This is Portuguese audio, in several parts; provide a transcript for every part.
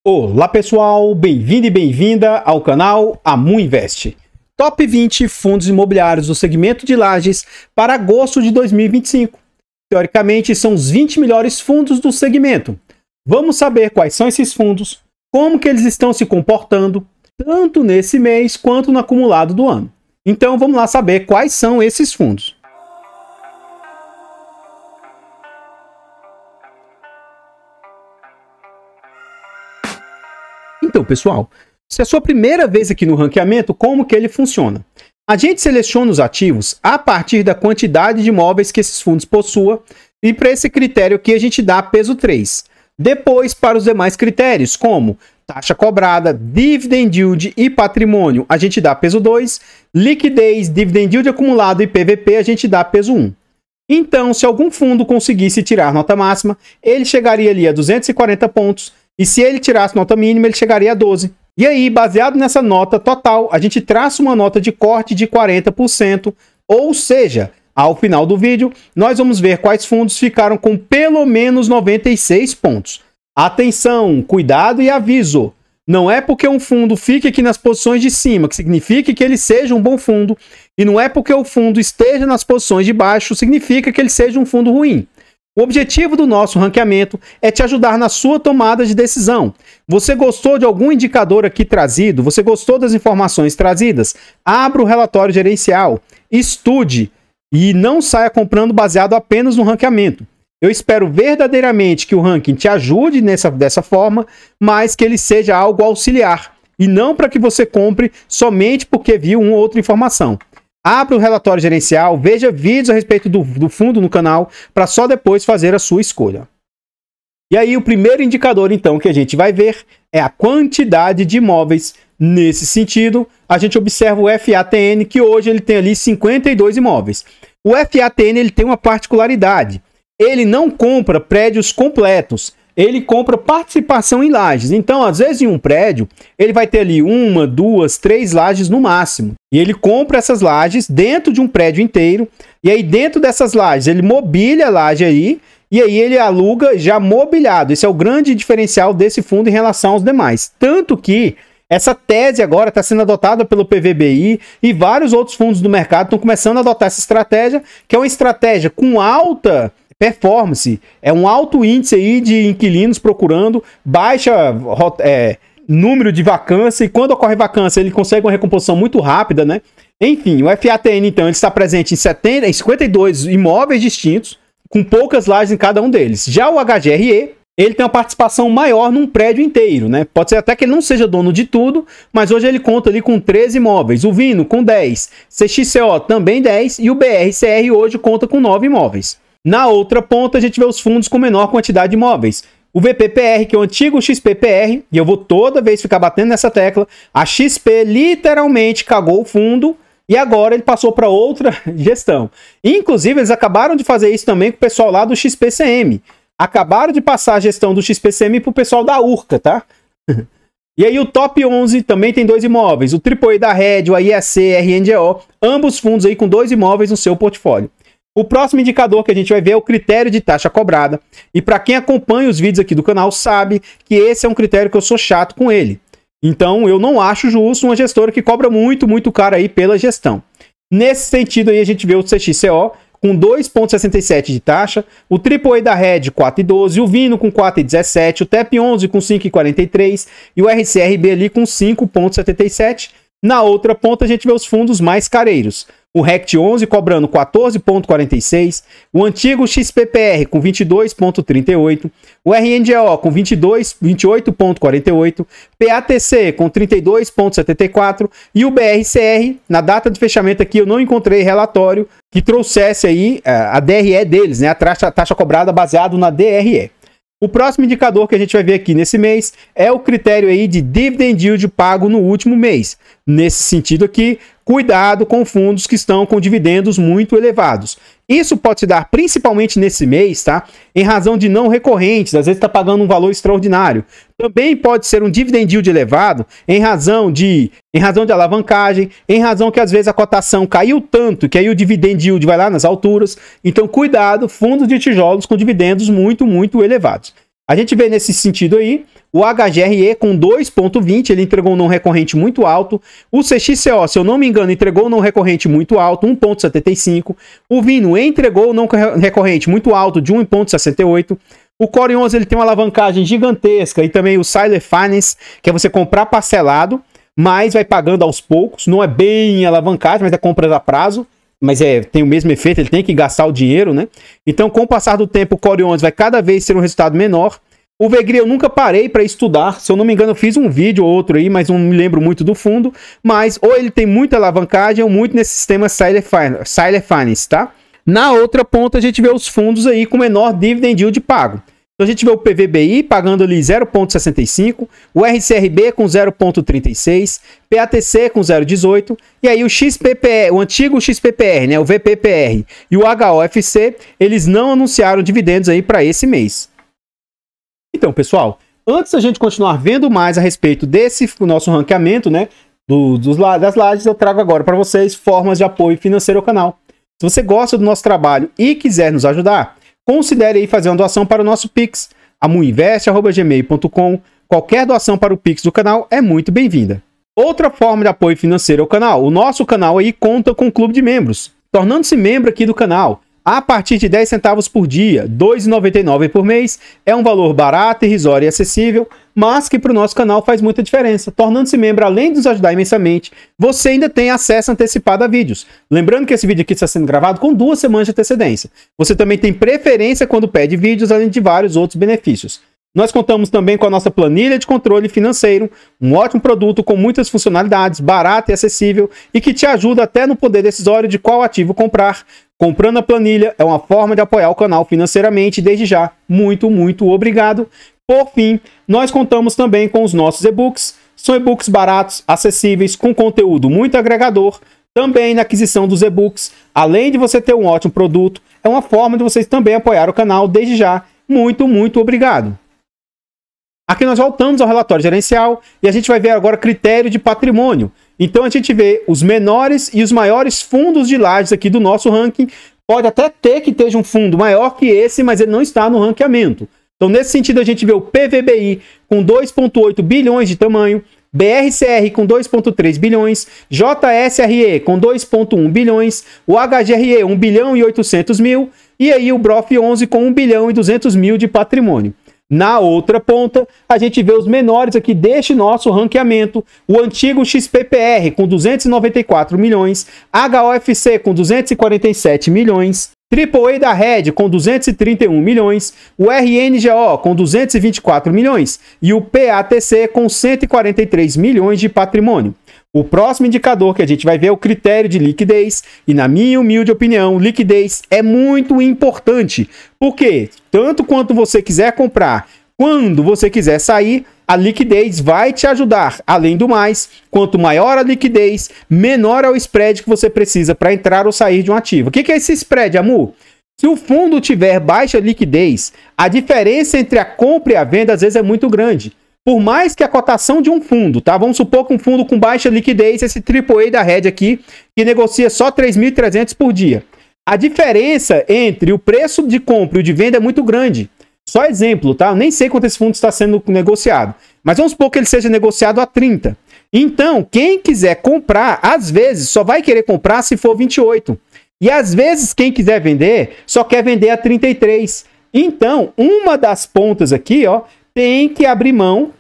Olá pessoal, bem-vindo e bem-vinda ao canal Amu Invest. Top 20 fundos imobiliários do segmento de lajes para agosto de 2025. Teoricamente, são os 20 melhores fundos do segmento. Vamos saber quais são esses fundos, como que eles estão se comportando, tanto nesse mês quanto no acumulado do ano. Então vamos lá saber quais são esses fundos. Então, pessoal, se é a sua primeira vez aqui no ranqueamento, como que ele funciona? A gente seleciona os ativos a partir da quantidade de imóveis que esses fundos possuem e para esse critério aqui a gente dá peso 3. Depois, para os demais critérios, como taxa cobrada, dividend yield e patrimônio, a gente dá peso 2. Liquidez, dividend yield acumulado e PVP, a gente dá peso 1. Então, se algum fundo conseguisse tirar nota máxima, ele chegaria ali a 240 pontos. E se ele tirasse nota mínima, ele chegaria a 12. E aí, baseado nessa nota total, a gente traça uma nota de corte de 40%. Ou seja, ao final do vídeo, nós vamos ver quais fundos ficaram com pelo menos 96 pontos. Atenção, cuidado e aviso. Não é porque um fundo fique aqui nas posições de cima, que significa que ele seja um bom fundo. E não é porque o fundo esteja nas posições de baixo, significa que ele seja um fundo ruim. O objetivo do nosso ranqueamento é te ajudar na sua tomada de decisão. Você gostou de algum indicador aqui trazido? Você gostou das informações trazidas? Abra o relatório gerencial, estude e não saia comprando baseado apenas no ranqueamento. Eu espero verdadeiramente que o ranking te ajude dessa forma, mas que ele seja algo auxiliar e não para que você compre somente porque viu uma ou outra informação. Abra o relatório gerencial, veja vídeos a respeito do fundo no canal, para só depois fazer a sua escolha. E aí o primeiro indicador, então, que a gente vai ver é a quantidade de imóveis. Nesse sentido, a gente observa o FATN, que hoje ele tem ali 52 imóveis. O FATN ele tem uma particularidade. Ele não compra prédios completos. Ele compra participação em lajes. Então, às vezes, em um prédio, ele vai ter ali 1, 2, 3 lajes no máximo. E ele compra essas lajes dentro de um prédio inteiro. E aí, dentro dessas lajes, ele mobília a laje aí. E aí, ele aluga já mobiliado. Esse é o grande diferencial desse fundo em relação aos demais. Tanto que essa tese agora está sendo adotada pelo PVBI e vários outros fundos do mercado estão começando a adotar essa estratégia, que é uma estratégia com alta performance, é um alto índice aí de inquilinos procurando, baixa número de vacância, e quando ocorre vacância ele consegue uma recomposição muito rápida, né? Enfim, o FATN então ele está presente em 52 imóveis distintos, com poucas lajes em cada um deles. Já o HGRE, ele tem uma participação maior num prédio inteiro, né? Pode ser até que ele não seja dono de tudo, mas hoje ele conta ali com 13 imóveis, o Vino com 10, CXCO também 10 e o BRCR hoje conta com 9 imóveis. Na outra ponta, a gente vê os fundos com menor quantidade de imóveis. O VPPR, que é o antigo XPPR, e eu vou toda vez ficar batendo nessa tecla, a XP literalmente cagou o fundo e agora ele passou para outra gestão. Inclusive, eles acabaram de fazer isso também com o pessoal lá do XPCM. Acabaram de passar a gestão do XPCM para o pessoal da Urca, tá? E aí o Top 11 também tem 2 imóveis. O AAA da Red, o AIEC, RNGO, ambos fundos aí com 2 imóveis no seu portfólio. O próximo indicador que a gente vai ver é o critério de taxa cobrada. E para quem acompanha os vídeos aqui do canal sabe que esse é um critério que eu sou chato com ele. Então eu não acho justo uma gestora que cobra muito caro aí pela gestão. Nesse sentido aí a gente vê o CXCO com 2,67 de taxa, o AAA da Red 4,12, o Vino com 4,17, o TEP 11 com 5,43 e o RCRB ali com 5,77. Na outra ponta a gente vê os fundos mais careiros. O RECT 11 cobrando 14,46, o antigo XPPR com 22,38, o RNGO com 28,48, PATC com 32,74 e o BRCR, na data de fechamento aqui eu não encontrei relatório que trouxesse aí a DRE deles, né, a taxa cobrada baseado na DRE. O próximo indicador que a gente vai ver aqui nesse mês é o critério aí de dividend yield pago no último mês. Nesse sentido aqui, cuidado com fundos que estão com dividendos muito elevados. Isso pode se dar principalmente nesse mês, tá? Em razão de não recorrentes, às vezes está pagando um valor extraordinário. Também pode ser um dividend yield elevado em razão de alavancagem, em razão que às vezes a cotação caiu tanto que aí o dividend yield vai lá nas alturas. Então cuidado, fundos de tijolos com dividendos muito elevados. A gente vê nesse sentido aí, o HGRE com 2,20, ele entregou um não recorrente muito alto. O CXCO, se eu não me engano, entregou um não recorrente muito alto, 1,75. O Vino entregou um não recorrente muito alto, de 1,68. O Core 11 ele tem uma alavancagem gigantesca, e também o Siler Finance, que é você comprar parcelado, mas vai pagando aos poucos. Não é bem alavancagem, mas é compra a prazo. Mas tem o mesmo efeito, ele tem que gastar o dinheiro, né? Então, com o passar do tempo, o Core 11 vai cada vez ser um resultado menor. O VEGRI eu nunca parei para estudar, se eu não me engano eu fiz um vídeo ou outro aí, mas não me lembro muito do fundo, mas ou ele tem muita alavancagem ou muito nesse sistema Siler Finance, tá? Na outra ponta a gente vê os fundos aí com menor dividend yield pago. Então a gente vê o PVBI pagando ali 0,65, o RCRB com 0,36, PATC com 0,18, e aí o XPPR, o antigo XPPR, né, o VPPR e o HOFC, eles não anunciaram dividendos aí para esse mês. Então, pessoal, antes da gente continuar vendo mais a respeito desse nosso ranqueamento, né, das lajes, eu trago agora para vocês formas de apoio financeiro ao canal. Se você gosta do nosso trabalho e quiser nos ajudar, considere aí fazer uma doação para o nosso Pix, amuinvest@gmail.com. Qualquer doação para o Pix do canal é muito bem-vinda. Outra forma de apoio financeiro ao canal, o nosso canal aí conta com um clube de membros. Tornando-se membro aqui do canal, a partir de 10 centavos por dia, R$ 2,99 por mês, é um valor barato, irrisório e acessível, mas que para o nosso canal faz muita diferença. Tornando-se membro, além de nos ajudar imensamente, você ainda tem acesso antecipado a vídeos. Lembrando que esse vídeo aqui está sendo gravado com 2 semanas de antecedência. Você também tem preferência quando pede vídeos, além de vários outros benefícios. Nós contamos também com a nossa planilha de controle financeiro, um ótimo produto com muitas funcionalidades, barato e acessível e que te ajuda até no poder decisório de qual ativo comprar. Comprando a planilha é uma forma de apoiar o canal financeiramente. Desde já, muito, muito obrigado. Por fim, nós contamos também com os nossos e-books. São e-books baratos, acessíveis, com conteúdo muito agregador. Também na aquisição dos e-books, além de você ter um ótimo produto, é uma forma de vocês também apoiar o canal. Desde já, muito, muito obrigado. Aqui nós voltamos ao relatório gerencial e a gente vai ver agora critério de patrimônio. Então a gente vê os menores e os maiores fundos de lajes aqui do nosso ranking. Pode até ter que esteja um fundo maior que esse, mas ele não está no ranqueamento. Então nesse sentido a gente vê o PVBI com 2,8 bilhões de tamanho, BRCR com 2,3 bilhões, JSRE com 2,1 bilhões, o HGRE 1 bilhão e 800 mil e aí o BROF 11 com 1 bilhão e 200 mil de patrimônio. Na outra ponta, a gente vê os menores aqui deste nosso ranqueamento, o antigo XPPR com 294 milhões, HOFC com 247 milhões, AAA da Red com 231 milhões, o RNGO com 224 milhões e o PATC com 143 milhões de patrimônio. O próximo indicador que a gente vai ver é o critério de liquidez e, na minha humilde opinião, liquidez é muito importante, porque tanto quanto você quiser comprar, quando você quiser sair, a liquidez vai te ajudar. Além do mais, quanto maior a liquidez, menor é o spread que você precisa para entrar ou sair de um ativo. O que é esse spread, Amu? Se o fundo tiver baixa liquidez, a diferença entre a compra e a venda às vezes é muito grande. Por mais que a cotação de um fundo, tá? Vamos supor que um fundo com baixa liquidez, esse AAA da Red aqui, que negocia só 3.300 por dia. A diferença entre o preço de compra e o de venda é muito grande. Só exemplo, tá? Eu nem sei quanto esse fundo está sendo negociado, mas vamos supor que ele seja negociado a 30. Então, quem quiser comprar, às vezes, só vai querer comprar se for 28. E às vezes, quem quiser vender, só quer vender a 33. Então, uma das pontas aqui, ó, tem que abrir mão,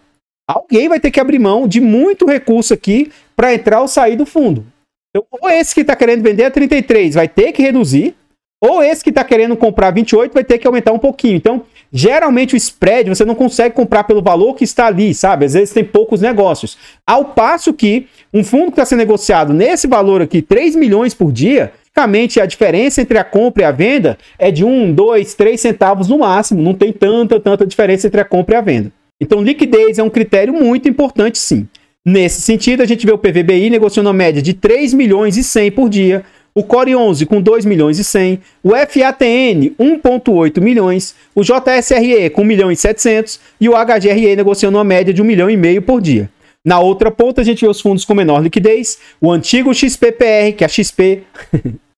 alguém vai ter que abrir mão de muito recurso aqui para entrar ou sair do fundo. Então, ou esse que está querendo vender a 33 vai ter que reduzir, ou esse que está querendo comprar 28 vai ter que aumentar um pouquinho. Então, geralmente o spread você não consegue comprar pelo valor que está ali, sabe? Às vezes tem poucos negócios. Ao passo que um fundo que está sendo negociado nesse valor aqui, 3 milhões por dia, praticamente a diferença entre a compra e a venda é de 1, 2, 3 centavos no máximo. Não tem tanta diferença entre a compra e a venda. Então, liquidez é um critério muito importante, sim. Nesse sentido, a gente vê o PVBI negociando a média de 3 milhões e 100 por dia, o Core 11 com 2 milhões e 100, o FATN 1,8 milhões, o JSRE com 1 milhão e 700 e o HGRE negociando uma média de 1,5 milhão por dia. Na outra ponta, a gente vê os fundos com menor liquidez, o antigo XPPR, que é a XP,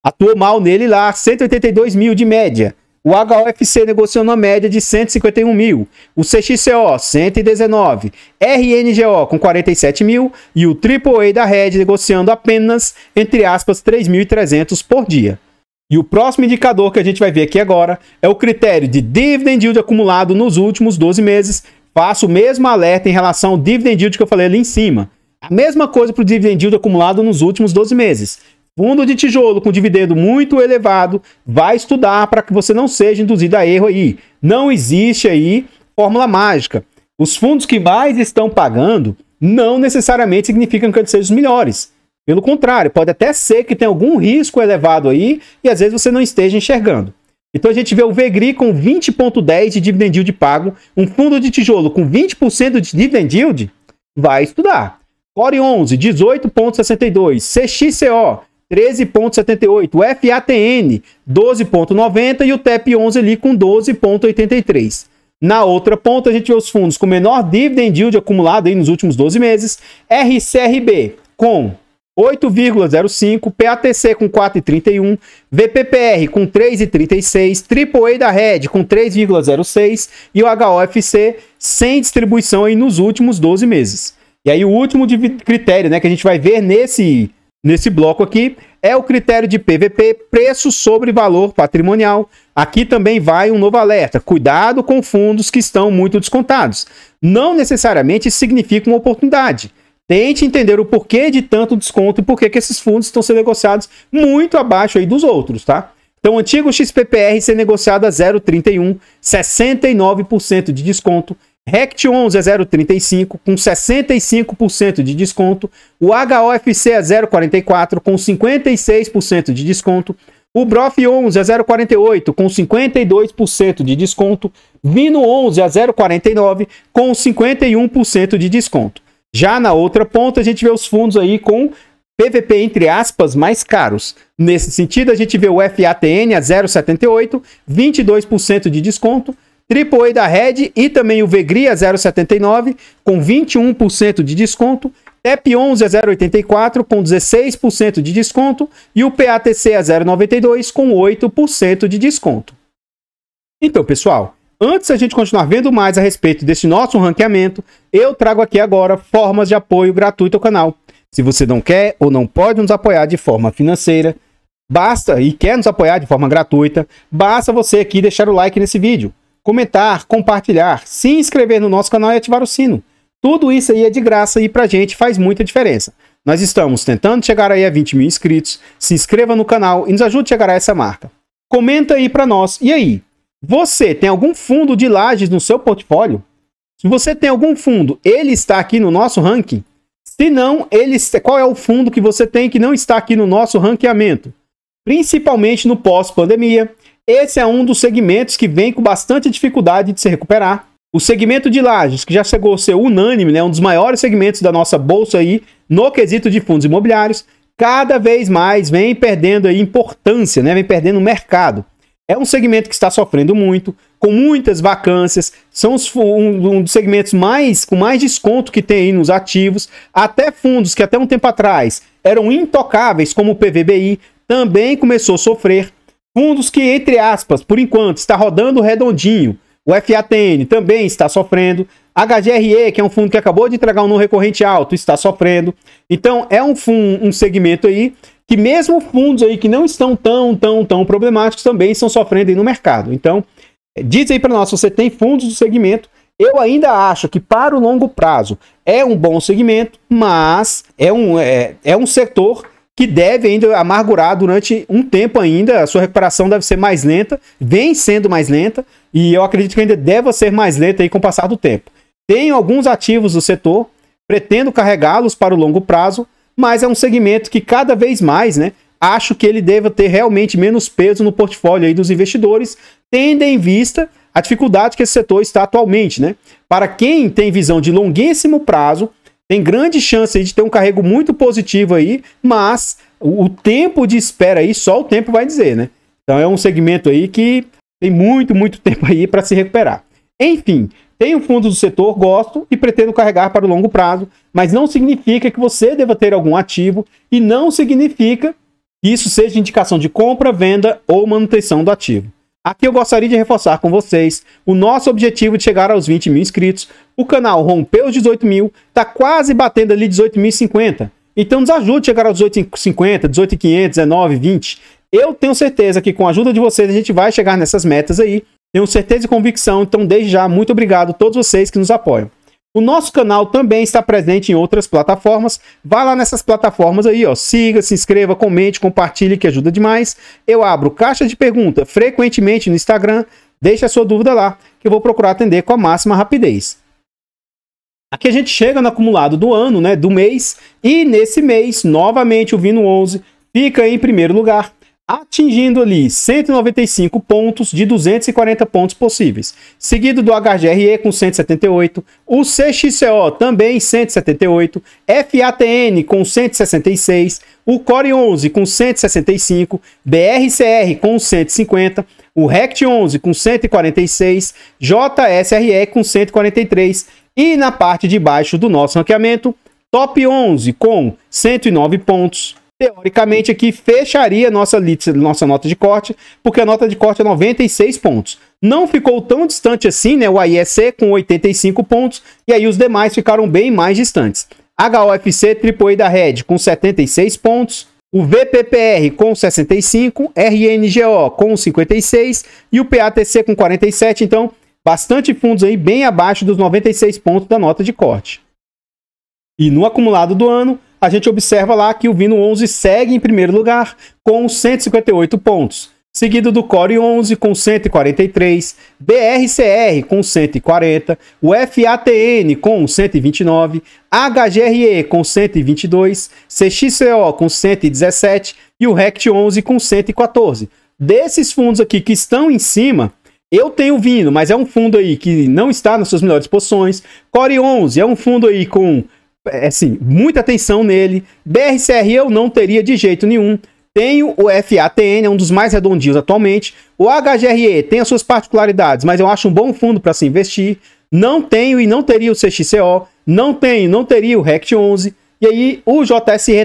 atuou mal nele lá, 182 mil de média. O HOFC negociando uma média de 151 mil. O CXCO, 119. RNGO com 47 mil. E o AAA da Red negociando apenas, entre aspas, 3.300 por dia. E o próximo indicador que a gente vai ver aqui agora é o critério de Dividend Yield acumulado nos últimos 12 meses. Faço o mesmo alerta em relação ao Dividend Yield que eu falei ali em cima. A mesma coisa para o Dividend Yield acumulado nos últimos 12 meses. Fundo de tijolo com dividendo muito elevado, vai estudar para que você não seja induzido a erro aí. Não existe aí fórmula mágica. Os fundos que mais estão pagando não necessariamente significam que eles sejam os melhores. Pelo contrário, pode até ser que tenha algum risco elevado aí e às vezes você não esteja enxergando. Então a gente vê o VGRI com 20,10 de dividend yield pago, um fundo de tijolo com 20% de dividend yield, vai estudar. Core 11, 18,62, CXCO, 13,78, o FATN, 12,90 e o TEP 11 ali com 12,83. Na outra ponta, a gente vê os fundos com menor dividend yield acumulado aí nos últimos 12 meses, RCRB com 8,05, PATC com 4,31, VPPR com 3,36, AAA da Red com 3,06 e o HOFC sem distribuição aí nos últimos 12 meses. E aí o último critério, né, que a gente vai ver nesse bloco aqui é o critério de PVP, preço sobre valor patrimonial. Aqui também vai um novo alerta. Cuidado com fundos que estão muito descontados. Não necessariamente isso significa uma oportunidade. Tente entender o porquê de tanto desconto e por que esses fundos estão sendo negociados muito abaixo aí dos outros, tá? Então, o antigo XPPR ser negociado a 0,31, 69% de desconto. RECT 11 a 0,35 com 65% de desconto. O HOFC a 0,44 com 56% de desconto. O BROF 11 a 0,48 com 52% de desconto. Vino 11 a 0,49 com 51% de desconto. Já na outra ponta, a gente vê os fundos aí com PVP, entre aspas, mais caros. Nesse sentido, a gente vê o FATN a 0,78, 22% de desconto. AAA da Red e também o VGRI a 0,79, com 21% de desconto. TEP 11 a 0,84, com 16% de desconto. E o PATC a 0,92, com 8% de desconto. Então, pessoal, antes da gente continuar vendo mais a respeito desse nosso ranqueamento, eu trago aqui agora formas de apoio gratuito ao canal. Se você não quer ou não pode nos apoiar de forma financeira, basta e quer nos apoiar de forma gratuita, basta você aqui deixar o like nesse vídeo, comentar, compartilhar, se inscrever no nosso canal e ativar o sino. Tudo isso aí é de graça e pra gente faz muita diferença. Nós estamos tentando chegar aí a 20 mil inscritos, se inscreva no canal e nos ajude a chegar a essa marca. Comenta aí pra nós, e aí? Você tem algum fundo de lajes no seu portfólio? Se você tem algum fundo, ele está aqui no nosso ranking? Se não, qual é o fundo que você tem que não está aqui no nosso ranqueamento? Principalmente no pós-pandemia. Esse é um dos segmentos que vem com bastante dificuldade de se recuperar. O segmento de lajes, que já chegou a ser unânime, né, um dos maiores segmentos da nossa bolsa aí, no quesito de fundos imobiliários, cada vez mais vem perdendo aí importância, né, vem perdendo mercado. É um segmento que está sofrendo muito, com muitas vacâncias, são um dos segmentos com mais desconto que tem aí nos ativos. Até fundos que até um tempo atrás eram intocáveis, como o PVBI, também começou a sofrer. Fundos que, entre aspas, por enquanto, está rodando redondinho. O FATN também está sofrendo. HGRE, que é um fundo que acabou de entregar um não recorrente alto, está sofrendo. Então, é um segmento aí que mesmo fundos aí que não estão tão problemáticos também estão sofrendo aí no mercado. Então, diz aí para nós se você tem fundos do segmento. Eu ainda acho que para o longo prazo é um bom segmento, mas é um setor que deve ainda amargurar durante um tempo ainda. A sua recuperação deve ser mais lenta, vem sendo mais lenta, e eu acredito que ainda deve ser mais lenta aí com o passar do tempo. Tenho alguns ativos do setor, pretendo carregá-los para o longo prazo, mas é um segmento que cada vez mais, né, acho que ele deva ter realmente menos peso no portfólio aí dos investidores, tendo em vista a dificuldade que esse setor está atualmente, né? Para quem tem visão de longuíssimo prazo, tem grande chance aí de ter um carrego muito positivo aí, mas o tempo de espera aí, só o tempo vai dizer, né? Então é um segmento aí que tem muito tempo aí para se recuperar. Enfim, tenho fundos do setor, gosto e pretendo carregar para o longo prazo, mas não significa que você deva ter algum ativo e não significa que isso seja indicação de compra, venda ou manutenção do ativo. Aqui eu gostaria de reforçar com vocês o nosso objetivo de chegar aos 20 mil inscritos. O canal rompeu os 18 mil, tá quase batendo ali 18.050. Então nos ajude a chegar aos 18.50, 18.500, 19, 20. Eu tenho certeza que com a ajuda de vocês a gente vai chegar nessas metas aí. Tenho certeza e convicção, então desde já, muito obrigado a todos vocês que nos apoiam. O nosso canal também está presente em outras plataformas. Vá lá nessas plataformas aí, ó. Siga, se inscreva, comente, compartilhe, que ajuda demais. Eu abro caixa de pergunta frequentemente no Instagram. Deixe a sua dúvida lá, que eu vou procurar atender com a máxima rapidez. Aqui a gente chega no acumulado do ano, né, do mês. E nesse mês, novamente, o Vino 11 fica em primeiro lugar, atingindo ali 195 pontos de 240 pontos possíveis. Seguido do HGRE com 178, o CXCO também 178, FATN com 166, o Core 11 com 165, BRCR com 150, o RECT 11 com 146, JSRE com 143 e na parte de baixo do nosso ranqueamento, Top 11 com 109 pontos. Teoricamente aqui fecharia nossa nota de corte, porque a nota de corte é 96 pontos. Não ficou tão distante assim, né? O AIEC com 85 pontos, e aí os demais ficaram bem mais distantes. HOFC AAA da Red com 76 pontos, o VPPR com 65, RNGO com 56 e o PATC com 47, então bastante fundos aí bem abaixo dos 96 pontos da nota de corte. E no acumulado do ano, a gente observa lá que o Vino 11 segue em primeiro lugar com 158 pontos, seguido do Core 11 com 143, BRCR com 140, o FATN com 129, HGRE com 122, CXCO com 117 e o RECT 11 com 114. Desses fundos aqui que estão em cima, eu tenho Vino, mas é um fundo aí que não está nas suas melhores posições. Core 11 é um fundo aí com assim, muita atenção nele. BRCR eu não teria de jeito nenhum. Tenho o FATN, é um dos mais redondinhos atualmente. O HGRE tem as suas particularidades, mas eu acho um bom fundo para se investir. Não tenho e não teria o CXCO. Não teria o RECT 11. E aí o JSE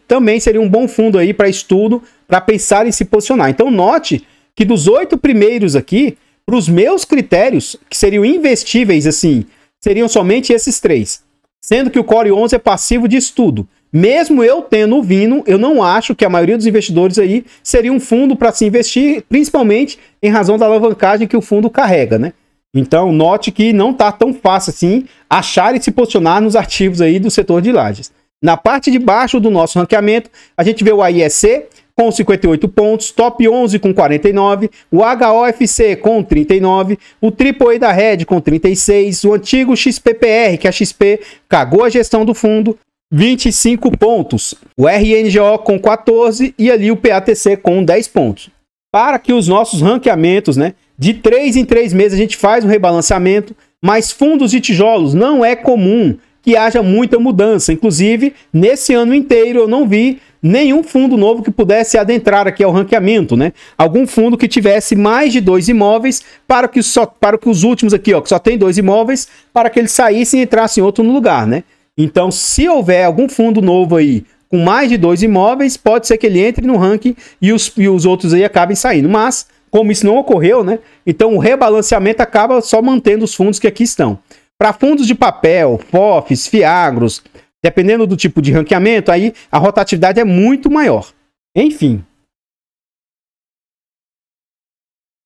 também seria um bom fundo aí para estudo, para pensar em se posicionar. Então note que dos 8 primeiros aqui, para os meus critérios, que seriam investíveis assim, seriam somente esses 3. Sendo que o Core 11 é passivo de estudo. Mesmo eu tendo o Vino, eu não acho que a maioria dos investidores aí seria um fundo para se investir, principalmente em razão da alavancagem que o fundo carrega, né? Então, note que não tá tão fácil assim achar e se posicionar nos ativos aí do setor de lajes. Na parte de baixo do nosso ranqueamento, a gente vê o AIEC com 58 pontos, Top 11 com 49, o HOFC com 39, o AAA da Red com 36, o antigo XPPR, que a XP cagou a gestão do fundo, 25 pontos, o RNGO com 14 e ali o PATC com 10 pontos. Para que os nossos ranqueamentos, né, de 3 em 3 meses a gente faz um rebalanceamento, mas fundos de tijolos não é comum que haja muita mudança. Inclusive, nesse ano inteiro eu não vi nenhum fundo novo que pudesse adentrar aqui ao ranqueamento, né? Algum fundo que tivesse mais de 2 imóveis para que os últimos aqui, ó, que só tem 2 imóveis, para que eles saíssem e entrassem outro no lugar, né? Então, se houver algum fundo novo aí com mais de 2 imóveis, pode ser que ele entre no ranking e os outros aí acabem saindo. Mas, como isso não ocorreu, né? Então, o rebalanceamento acaba só mantendo os fundos que aqui estão. Para fundos de papel, FOFs, FIAGROS, dependendo do tipo de ranqueamento, aí a rotatividade é muito maior. Enfim.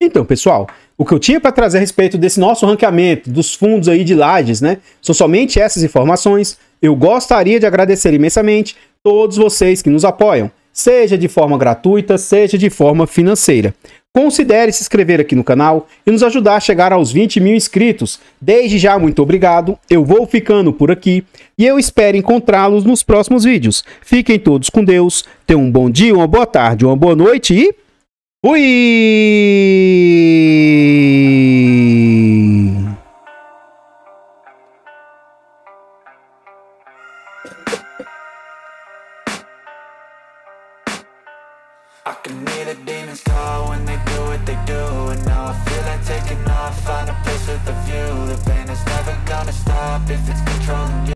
Então, pessoal, o que eu tinha para trazer a respeito desse nosso ranqueamento, dos fundos aí de lajes, né? São somente essas informações. Eu gostaria de agradecer imensamente todos vocês que nos apoiam, seja de forma gratuita, seja de forma financeira. Considere se inscrever aqui no canal e nos ajudar a chegar aos 20 mil inscritos. Desde já, muito obrigado. Eu vou ficando por aqui e eu espero encontrá-los nos próximos vídeos. Fiquem todos com Deus. Tenham um bom dia, uma boa tarde, uma boa noite e fui! I can hear the demons call when they do what they do. And now I feel like taking off, find a place with a view. The pain is never gonna stop if it's controlling you.